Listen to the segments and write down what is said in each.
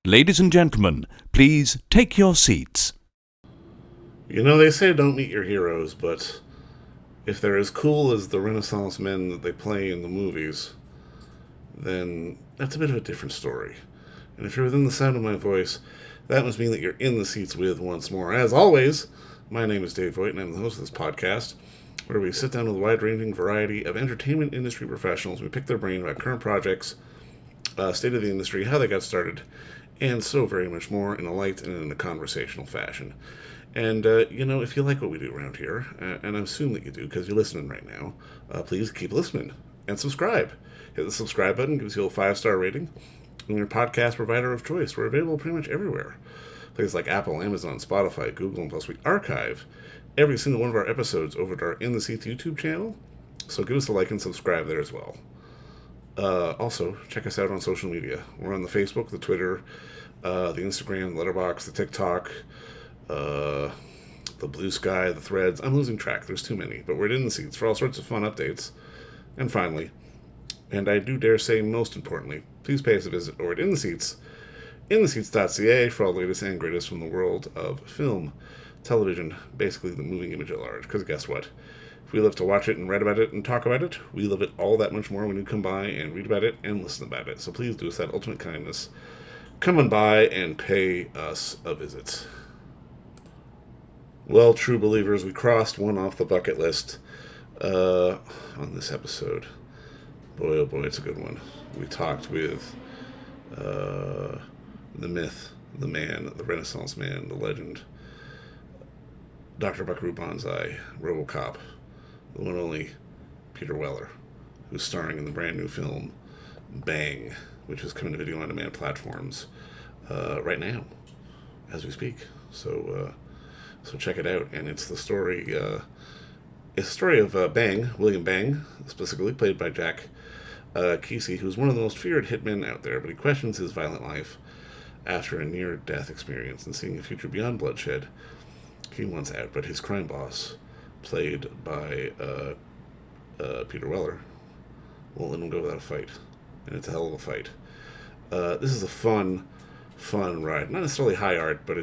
Ladies and gentlemen, please take your seats. You know, they say don't meet your heroes, but if they're as cool as the Renaissance men that they play in the movies, then that's a bit of a different story. And if you're within the sound of my voice, that must mean that you're in the seats with once more. As always, my name is Dave Voigt, and I'm the host of this podcast, where we sit down with a wide-ranging variety of entertainment industry professionals. We pick their brain about current projects, state of the industry, how they got started, and so very much more in a light and in a conversational fashion. And, if you like what we do around here, and I assume that you do because you're listening right now, please keep listening and subscribe. Hit the subscribe button, gives you a 5-star rating, and your podcast provider of choice. We're available pretty much everywhere. Places like Apple, Amazon, Spotify, Google, and plus we archive every single one of our episodes over to our In the Seats YouTube channel, so give us a like and subscribe there as well. Also, check us out on social media. We're on the Facebook, the Twitter, the Instagram, the Letterboxd, the TikTok, the Blue Sky, the Threads. I'm losing track. There's too many. But we're in the seats for all sorts of fun updates. And finally, and I do dare say most importantly, please pay us a visit over at In the Seats, intheseats.ca for all the latest and greatest from the world of film, television, basically the moving image at large. Because guess what? If we live to watch it and read about it and talk about it, we love it all that much more when you come by and read about it and listen about it. So please do us that ultimate kindness. Come on by and pay us a visit. Well, true believers, we crossed one off the bucket list on this episode. Boy, oh boy, it's a good one. We talked with the myth, the man, the Renaissance man, the legend, Dr. Buckaroo Bonzai, Robocop, the one and only Peter Weller, who's starring in the brand new film Bang, which is coming to video on demand platforms right now, as we speak. So check it out. And it's the story. It's the story of Bang, William Bang, specifically played by Jack Kesy, who's one of the most feared hitmen out there, but he questions his violent life after a near-death experience and seeing a future beyond bloodshed. He wants out, but his crime boss, played by Peter Weller, won't let him go without a fight. And it's a hell of a fight. This is a fun ride. Not necessarily high art, but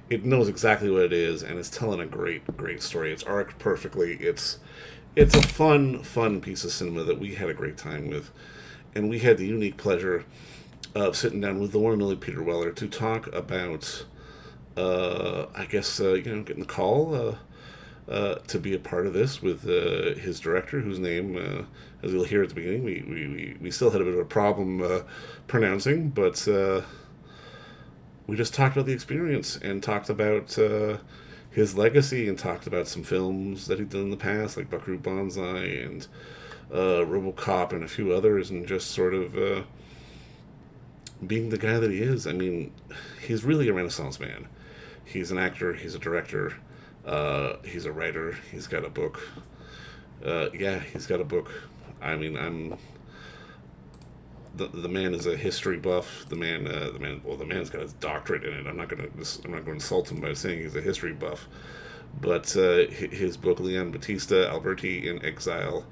it knows exactly what it is, and it's telling a great story. It's arced perfectly. It's a fun piece of cinema that we had a great time with. And we had the unique pleasure of sitting down with the one and only Peter Weller to talk about, getting the call to be a part of this with his director, whose name, as you'll hear at the beginning, we still had a bit of a problem pronouncing, but we just talked about the experience and talked about his legacy and talked about some films that he'd done in the past, like Buckaroo Bonzai and Robocop and a few others, and just sort of being the guy that he is. I mean, he's really a Renaissance man. He's an actor, he's a director, he's a writer, he's got a book. He's got a book. I mean, the man is a history buff. The man's got his doctorate in it. I'm not going to insult him by saying he's a history buff, but his book, Leon Battista Alberti in Exile,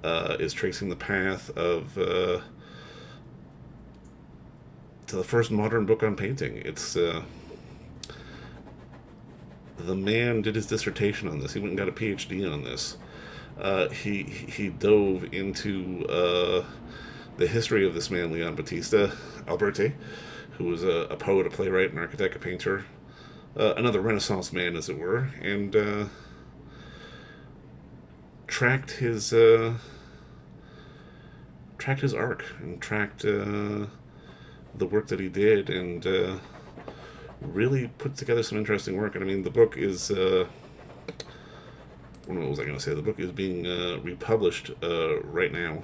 is tracing the path of to the first modern book on painting. It's the man did his dissertation on this. He went and got a PhD on this. He dove into the history of this man, Leon Battista Alberti, who was a poet, a playwright, an architect, a painter, another Renaissance man, as it were, and tracked his arc and tracked the work that he did, and really put together some interesting work. And I mean, the book is what was I going to say? The book is being republished right now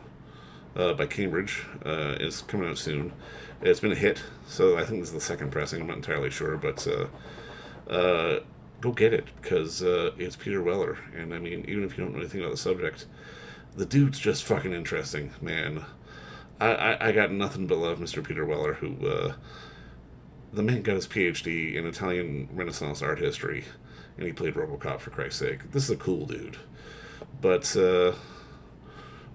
by Cambridge. It's coming out soon. It's been a hit, so I think this is the second pressing. I'm not entirely sure, but go get it, because it's Peter Weller. And I mean, even if you don't know anything about the subject, the dude's just fucking interesting, man. I got nothing but love Mr. Peter Weller, who the man got his PhD in Italian Renaissance art history, and he played Robocop, for Christ's sake. This is a cool dude. But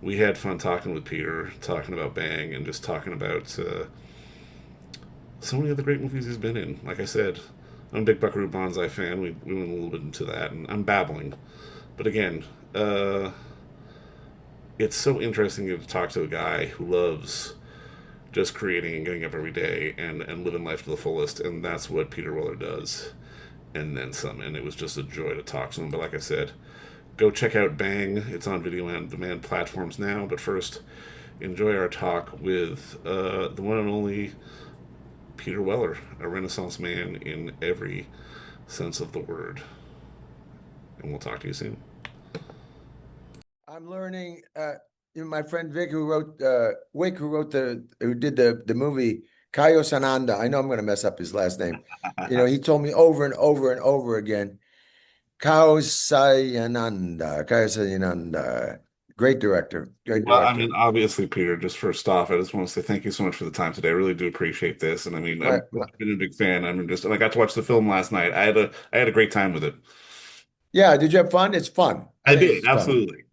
we had fun talking with Peter, talking about Bang, and just talking about so many other great movies he's been in. Like I said, I'm a big Buckaroo Bonzai fan. We went a little bit into that, and I'm babbling. But again, uh, it's so interesting to talk to a guy who loves just creating and getting up every day and living life to the fullest. And that's what Peter Weller does. And then some. And it was just a joy to talk to him. But like I said, go check out Bang. It's on video on demand platforms now. But first, enjoy our talk with the one and only Peter Weller, a Renaissance man in every sense of the word. And we'll talk to you soon. I'm learning. My friend Vic, who wrote who did the movie Kayo Sananda. I know I'm going to mess up his last name. He told me over and over and over again, Kao Sayananda, Kayo Sayananda. Great director, great Well, I director. mean, obviously, Peter, just first off, I just want to say thank you so much for the time today. I really do appreciate this. And I mean, My, I've my, been a big fan. And I got to watch the film last night. I had a great time with it. yeah, did you have fun? It's fun. I I think did, it's fun. absolutely.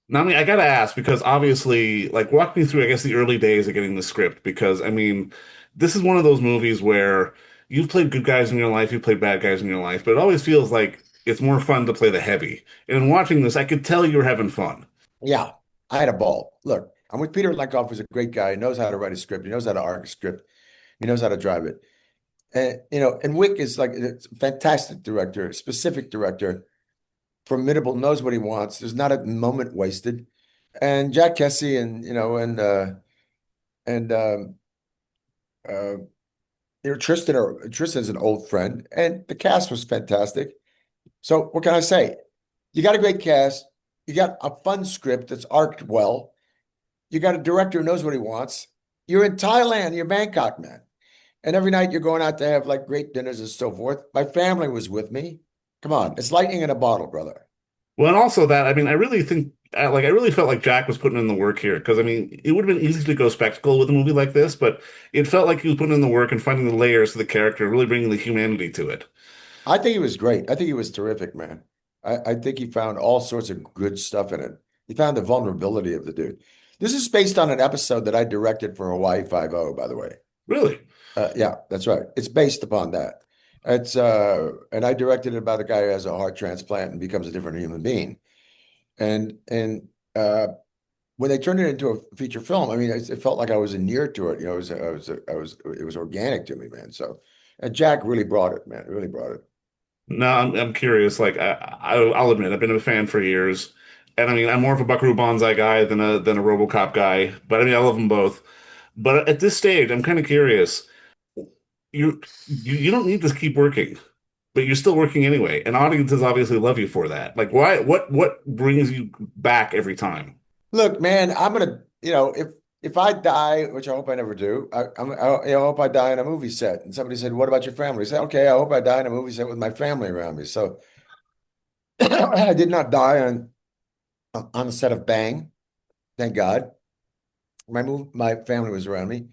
Now, I mean, I gotta ask because obviously, like, walk me through, I guess, the early days of getting the script. Because I mean, this is one of those movies where you've played good guys in your life, you've played bad guys in your life, but it always feels like it's more fun to play the heavy. And in watching this, I could tell you were having fun. Yeah, I had a ball. Look, I'm with Peter Lekoff, who's a great guy. He knows how to write a script. He knows how to arc a script. He knows how to drive it. And Wick is like a fantastic director, specific director, formidable, knows what he wants. There's not a moment wasted. And Jack Kesy and uh, Tristan's an old friend, and the cast was fantastic. So what can I say? You got a great cast. You got a fun script that's arced well. You got a director who knows what he wants. You're in Thailand, you're Bangkok, man. And every night you're going out to have like great dinners and so forth. My family was with me. Come on, it's lightning in a bottle, brother. Well, and also that, I mean, I really think, I really felt like Jack was putting in the work here because, I mean, it would have been easy to go spectacle with a movie like this, but it felt like he was putting in the work and finding the layers to the character, really bringing the humanity to it. I think he was great. I think he was terrific, man. I think he found all sorts of good stuff in it. He found the vulnerability of the dude. This is based on an episode that I directed for Hawaii Five-0, by the way. Really? Yeah, that's right. It's based upon that. And I directed it about a guy who has a heart transplant and becomes a different human being. And when they turned it into a feature film, I mean, it felt like I was near to it. It was organic to me, man. So, and Jack really brought it, man. Really brought it. No, I'm curious. Like, I'll admit, I've been a fan for years. And I mean, I'm more of a Buckaroo Banzai guy than a RoboCop guy, but I mean, I love them both. But at this stage, I'm kind of curious. You don't need to keep working, but you're still working anyway, and audiences obviously love you for that. Like, why? What brings you back every time? Look, man, I'm gonna, if I die, which I hope I never do, I hope I die on a movie set. And somebody said, "What about your family?" I said, "Okay, I hope I die on a movie set with my family around me." So I did not die on the set of Bang, thank God. My family was around me.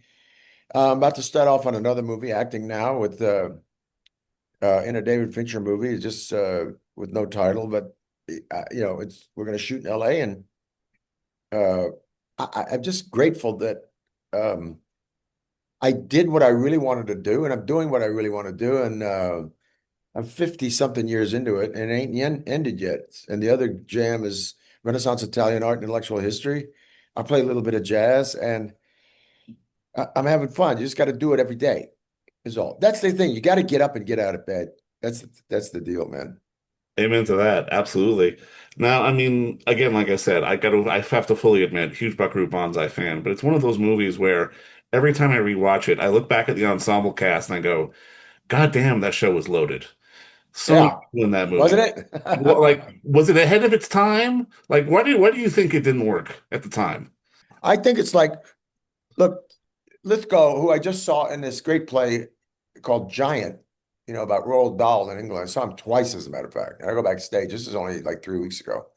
I'm about to start off on another movie, acting now in a David Fincher movie, just with no title, but it's we're going to shoot in L.A. and uh, I'm just grateful that um, I did what I really wanted to do, and I'm doing what I really want to do, and I'm 50 something years into it, and it ain't ended yet. And the other jam is Renaissance Italian art and intellectual history. I play a little bit of jazz, and I'm having fun. You just got to do it every day, is all. That's the thing. You got to get up and get out of bed. That's the deal, man. Amen to that. Absolutely. Now, I mean, again, like I said, I have to fully admit, huge Buckaroo Banzai fan, but it's one of those movies where every time I rewatch it, I look back at the ensemble cast and I go, God damn, that show was loaded. So many Yeah, people in that wasn't movie. it? Like, was it ahead of its time? Like, why do you think it didn't work at the time? I think it's like, look, Lithgow, who I just saw in this great play called Giant, about Roald Dahl in England. I saw him twice, as a matter of fact. And I go backstage. This is only like 3 weeks ago.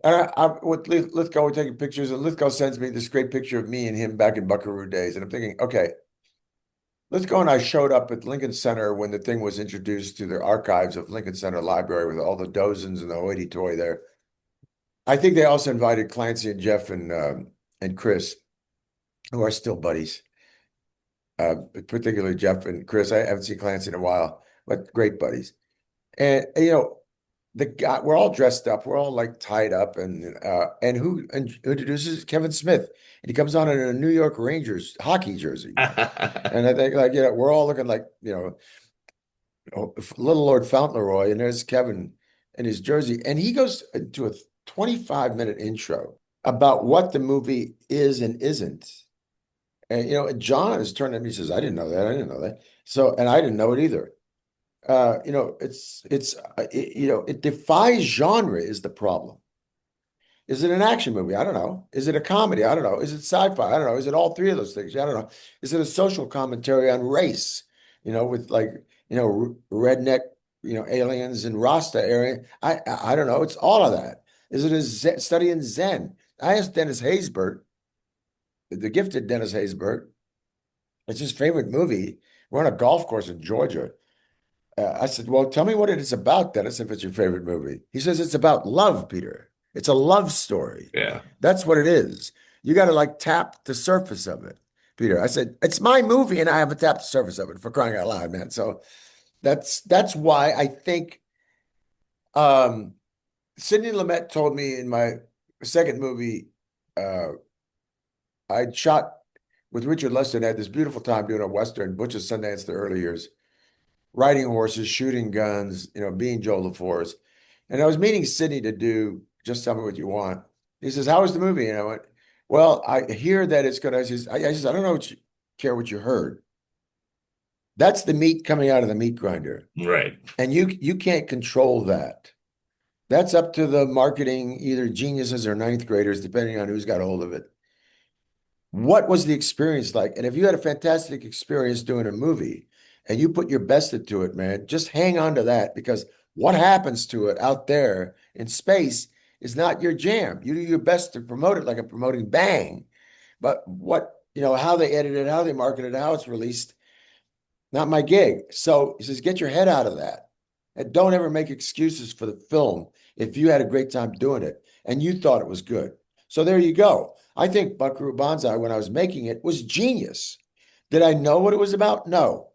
And with Lithgow, we're taking pictures, and Lithgow sends me this great picture of me and him back in Buckaroo days. And I'm thinking, okay, Lithgow and I showed up at Lincoln Center when the thing was introduced to the archives of Lincoln Center Library with all the dozens and the hoity-toity there. I think they also invited Clancy and Jeff and Chris, who are still buddies. particularly Jeff and Chris. I haven't seen Clancy in a while, but great buddies. And the guy, we're all dressed up, we're all like tied up, and who introduces Kevin Smith, and he comes on in a New York Rangers hockey jersey, man. And I think like we're all looking like little Lord Fauntleroy, and there's Kevin in his jersey, and he goes into a 25-minute intro about what the movie is and isn't. And John is turning to me, he says, "I didn't know that. I didn't know that." So, and I didn't know it either. It defies genre is the problem. Is it an action movie? I don't know. Is it a comedy? I don't know. Is it sci-fi? I don't know. Is it all three of those things? I don't know. Is it a social commentary on race? With like, redneck, aliens and Rasta area. I don't know. It's all of that. Is it a study in Zen? I asked Dennis Haysbert, the gifted Dennis Haysbert. It's his favorite movie. We're on a golf course in Georgia. I said, "Well, tell me what it is about, Dennis, if it's your favorite movie." He says, "It's about love, Peter. It's a love story. Yeah. That's what it is. You got to like tap the surface of it, Peter." I said, "It's my movie and I haven't tapped the surface of it, for crying out loud, man." So that's why I think Sidney Lumet told me in my second movie, uh, I shot with Richard Lester and had this beautiful time doing a Western, Butch of Sundance, the early years, riding horses, shooting guns, being Joe LaForce. And I was meeting Sidney to do Just Tell Me What You Want. He says, "How was the movie?" And I went, "Well, I hear that it's going to," I don't know care what you heard. That's the meat coming out of the meat grinder. Right. And you can't control that. That's up to the marketing, either geniuses or ninth graders, depending on who's got hold of it. What was the experience like? And if you had a fantastic experience doing a movie and you put your best into it, man, just hang on to that, because what happens to it out there in space is not your jam. You do your best to promote it like I'm promoting Bang. But how they edit it, how they market it, how it's released, not my gig. So he says, get your head out of that. And don't ever make excuses for the film if you had a great time doing it and you thought it was good. So there you go. I think Buckaroo Bonzai, when I was making it, was genius. Did I know what it was about? No.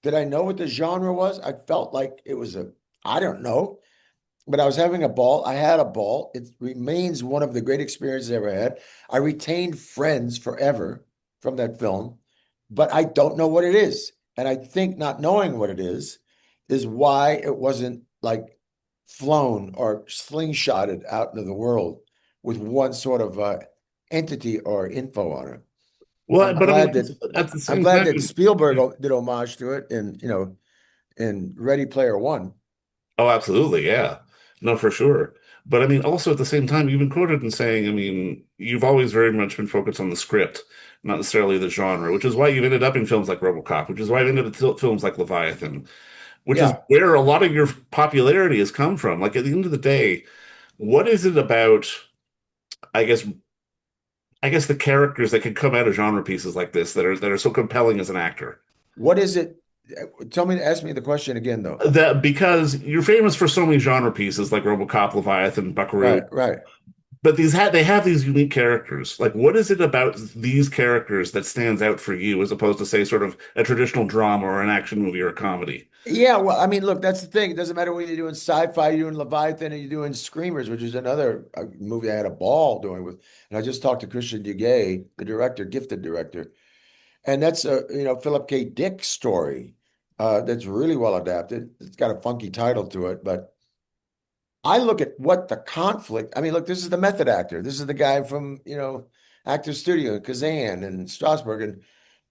Did I know what the genre was? I felt like it was I don't know, but I was having a ball. I had a ball. It remains one of the great experiences I ever had. I retained friends forever from that film, but I don't know what it is. And I think not knowing what it is why it wasn't like flown or slingshotted out into the world with one sort of entity or info on it. Well, I'm but I mean, glad that at the I'm same glad time, that Spielberg did homage to it in Ready Player One. oh, absolutely, yeah, no, for sure. But I mean, also at the same time, you've been quoted in saying, I mean, you've always very much been focused on the script, not necessarily the genre, which is why you've ended up in films like RoboCop, which is why you've ended up in films like Leviathan, which is Yeah. where a lot of your popularity has come from. Like at the end of the day, what is it about, I guess, the characters that can come out of genre pieces like this that are so compelling as an actor? What is it? Ask me the question again, though. That because you're famous for so many genre pieces like RoboCop, Leviathan, Buckaroo, Right, right. but they have these unique characters. Like, what is it about these characters that stands out for you as opposed to say sort of a traditional drama or an action movie or a comedy? Yeah, well, I mean, look, that's the thing. It doesn't matter whether you're doing sci-fi, you're doing Leviathan, or you're doing Screamers, which is another movie I had a ball doing with. And I just talked to Christian Duguay, the director, gifted director, and that's a Philip K. Dick story that's really well adapted. It's got a funky title to it, but I look at what the conflict. I mean, look, this is the method actor. This is the guy from Actors Studio, Kazan and Strasbourg,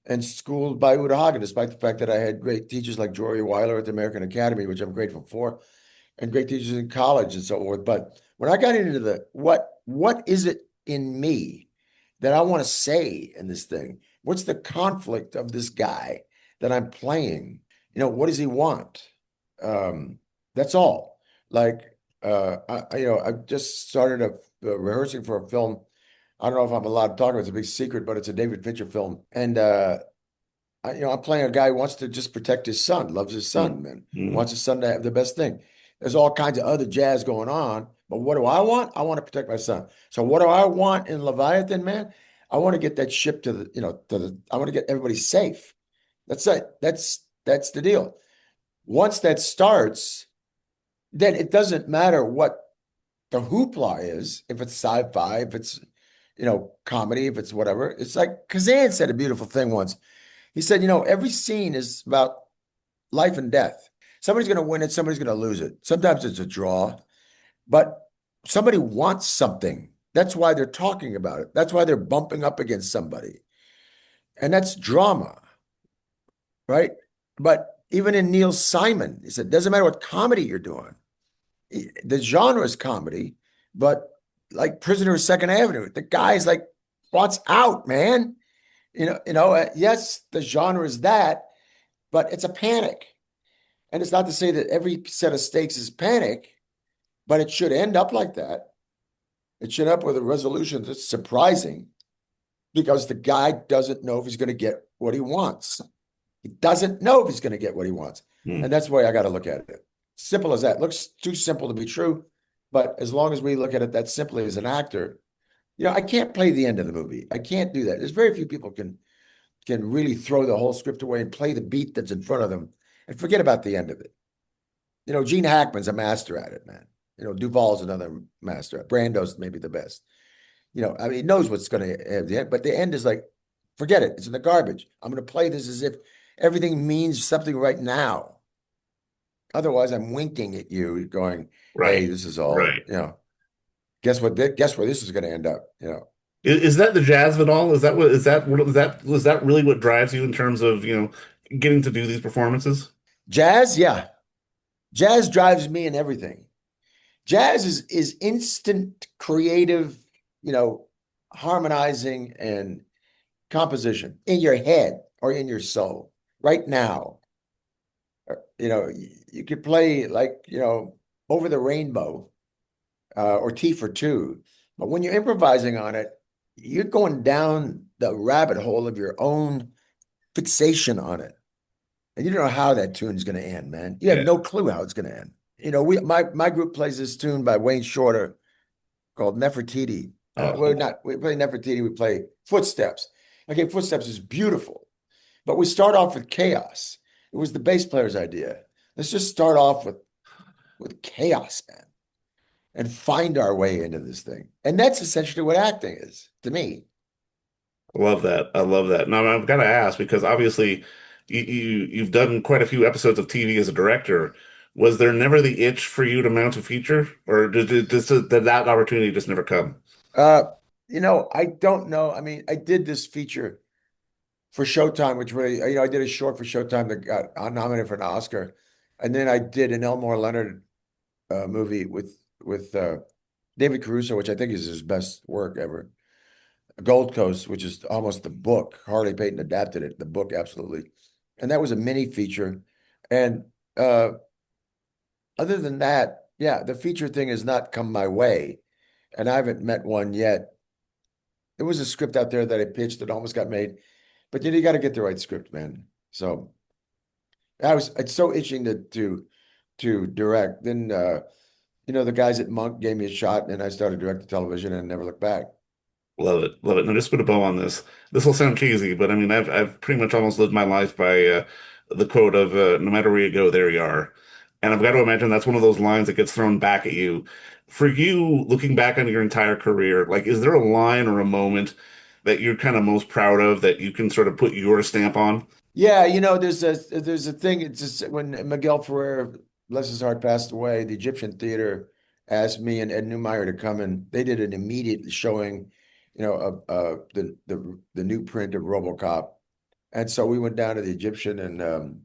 and schooled by Uta Hagen, despite the fact that I had great teachers like Jory Weiler at the American Academy, which I'm grateful for, and great teachers in college and so forth. But when I got into the what is it in me that I want to say in this thing? What's the conflict of this guy that I'm playing? What does he want? That's all. Like I just started rehearsing for a film. I don't know if I'm allowed to talk about it. It's a big secret, but it's a David Fincher film. And I'm playing a guy who wants to just protect his son, loves his son, man, Mm-hmm. wants his son to have the best thing. There's all kinds of other jazz going on, but what do I want? I want to protect my son. So what do I want in Leviathan, man? I want to get that ship to I want to get everybody safe. That's it. That's the deal. Once that starts, then it doesn't matter what the hoopla is, if it's sci-fi, if it's, comedy, if it's whatever. It's like Kazan said a beautiful thing once. He said, every scene is about life and death. Somebody's going to win it, somebody's going to lose it. Sometimes it's a draw, but somebody wants something. That's why they're talking about it. That's why they're bumping up against somebody. And that's drama, right? But even in Neil Simon, he said, doesn't matter what comedy you're doing. The genre is comedy, but like Prisoner of Second Avenue, the guy's like, wants out, man. Yes, the genre is that, but it's a panic. And it's not to say that every set of stakes is panic, but it should end up like that. It should end up with a resolution that's surprising because the guy doesn't know if he's going to get what he wants. He doesn't know if he's going to get what he wants. Hmm. And that's the way I got to look at it. Simple as that. Looks too simple to be true. But as long as we look at it that simply as an actor, I can't play the end of the movie. I can't do that. There's very few people can really throw the whole script away and play the beat that's in front of them and forget about the end of it. Gene Hackman's a master at it, man. Duvall's another master. Brando's maybe the best. I mean, he knows what's going to have the end, but the end is like, forget it. It's in the garbage. I'm going to play this as if everything means something right now. Otherwise, I'm winking at you, going, "Hey, Right. this is all, Right. Guess what? Guess where this is going to end up." Is that the jazz of it all? Was that really what drives you in terms of, getting to do these performances? Jazz, yeah, jazz drives me in everything. Jazz is instant creative, you know, harmonizing and composition in your head or in your soul right now. You could play like, Over the Rainbow or Tea for Two, but when you're improvising on it, you're going down the rabbit hole of your own fixation on it. And you don't know how that tune's going to end, man. You have Yeah. no clue how it's going to end. My group plays this tune by Wayne Shorter called Nefertiti. Oh, We play Nefertiti, we play Footsteps. Okay, Footsteps is beautiful, but we start off with chaos. It was the bass player's idea. Let's just start off with chaos, man, and find our way into this thing. And that's essentially what acting is to me. I love that. I love that. Now I've got to ask because obviously you've done quite a few episodes of TV as a director. Was there never the itch for you to mount a feature, or did that opportunity just never come? Uh, I don't know. I mean, I did this feature for Showtime, which really, I did a short for Showtime that got nominated for an Oscar, and then I did an Elmore Leonard movie with David Caruso, which I think is his best work ever. Gold Coast, which is almost the book. Harley Payton adapted it, the book, absolutely. And that was a mini feature. And other than that, yeah, the feature thing has not come my way, and I haven't met one yet. There was a script out there that I pitched that almost got made, but you got to get the right script, man. So it's so itching to direct. Then the guys at Monk gave me a shot, and I started directing television and never looked back. Love it, love it. Now just put a bow on this. This will sound cheesy, but I mean I've pretty much almost lived my life by the quote of "No matter where you go, there you are." And I've got to imagine that's one of those lines that gets thrown back at you. For you, looking back on your entire career, like is there a line or a moment that you're kind of most proud of that you can sort of put your stamp on? Yeah, there's a thing. It's just when Miguel Ferrer, bless his heart, passed away. The Egyptian Theater asked me and Ed Neumeyer to come, and they did an immediate showing, the new print of RoboCop, and so we went down to the Egyptian and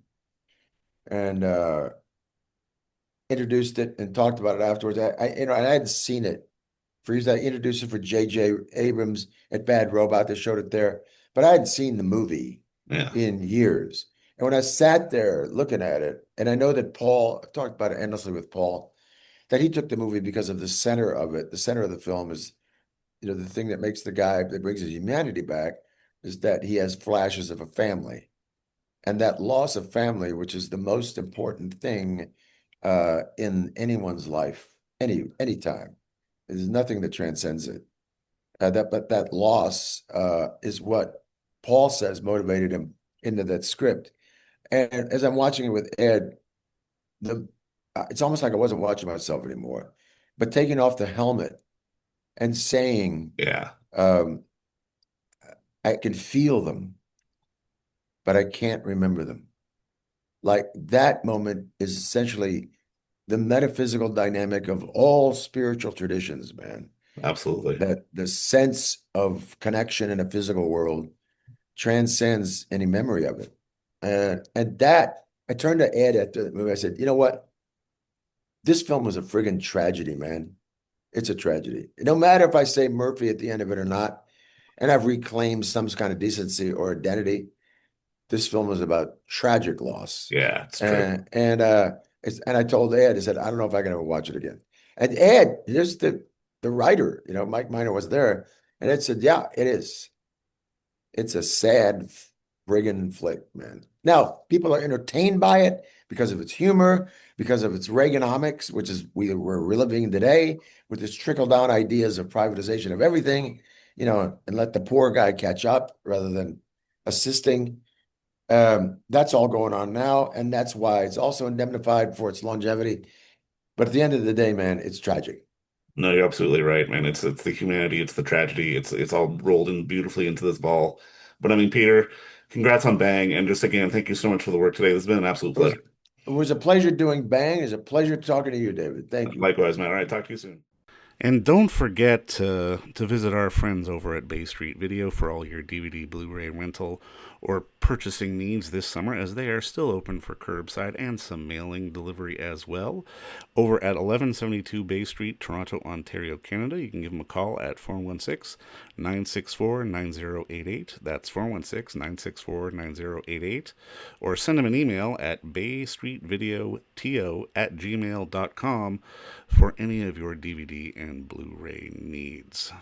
introduced it and talked about it afterwards. And I hadn't seen it for years. I introduced it for J.J. Abrams at Bad Robot. They showed it there, but I hadn't seen the movie Yeah. in years. And when I sat there looking at it, and I know that Paul, I've talked about it endlessly with Paul, that he took the movie because of the center of it. The center of the film is, the thing that makes the guy that brings his humanity back is that he has flashes of a family. And that loss of family, which is the most important thing in anyone's life, any time. There's nothing that transcends it. But that loss is what Paul says motivated him into that script. And as I'm watching it with Ed, the it's almost like I wasn't watching myself anymore. But taking off the helmet and saying, Yeah, um, I can feel them, but I can't remember them. Like that moment is essentially the metaphysical dynamic of all spiritual traditions, man. absolutely. That the sense of connection in a physical world transcends any memory of it. And that I turned to Ed after the movie. I said, you know what? This film was a friggin' tragedy, man. It's a tragedy. No matter if I say Murphy at the end of it or not, and I've reclaimed some kind of decency or identity, this film was about tragic loss. Yeah, it's true. And I told Ed, I said, I don't know if I can ever watch it again. And Ed, here's the writer, Mike Miner was there, and Ed said, yeah, it is. It's a sad friggin' flick, man. Now, people are entertained by it because of its humor, because of its Reaganomics, which is we're reliving today with this trickle-down ideas of privatization of everything, and let the poor guy catch up rather than assisting. That's all going on now, and that's why it's also indemnified for its longevity. But at the end of the day, man, it's tragic. No, you're absolutely right, man. It's the humanity, it's the tragedy, it's all rolled in beautifully into this ball. But I mean, Peter, congrats on Bang, and just again, thank you so much for the work today. This has been an absolute It was pleasure. it was a pleasure doing Bang. It was a pleasure talking to you, David. Thank you. Likewise, man. All right, talk to you soon. And don't forget to visit our friends over at Bay Street Video for all your DVD, Blu-ray rental, or purchasing needs this summer, as they are still open for curbside and some mailing delivery as well. Over at 1172 Bay Street, Toronto, Ontario, Canada, you can give them a call at 416-964-9088. That's 416-964-9088. Or send them an email at baystreetvideoto@gmail.com for any of your DVD and Blu-ray needs.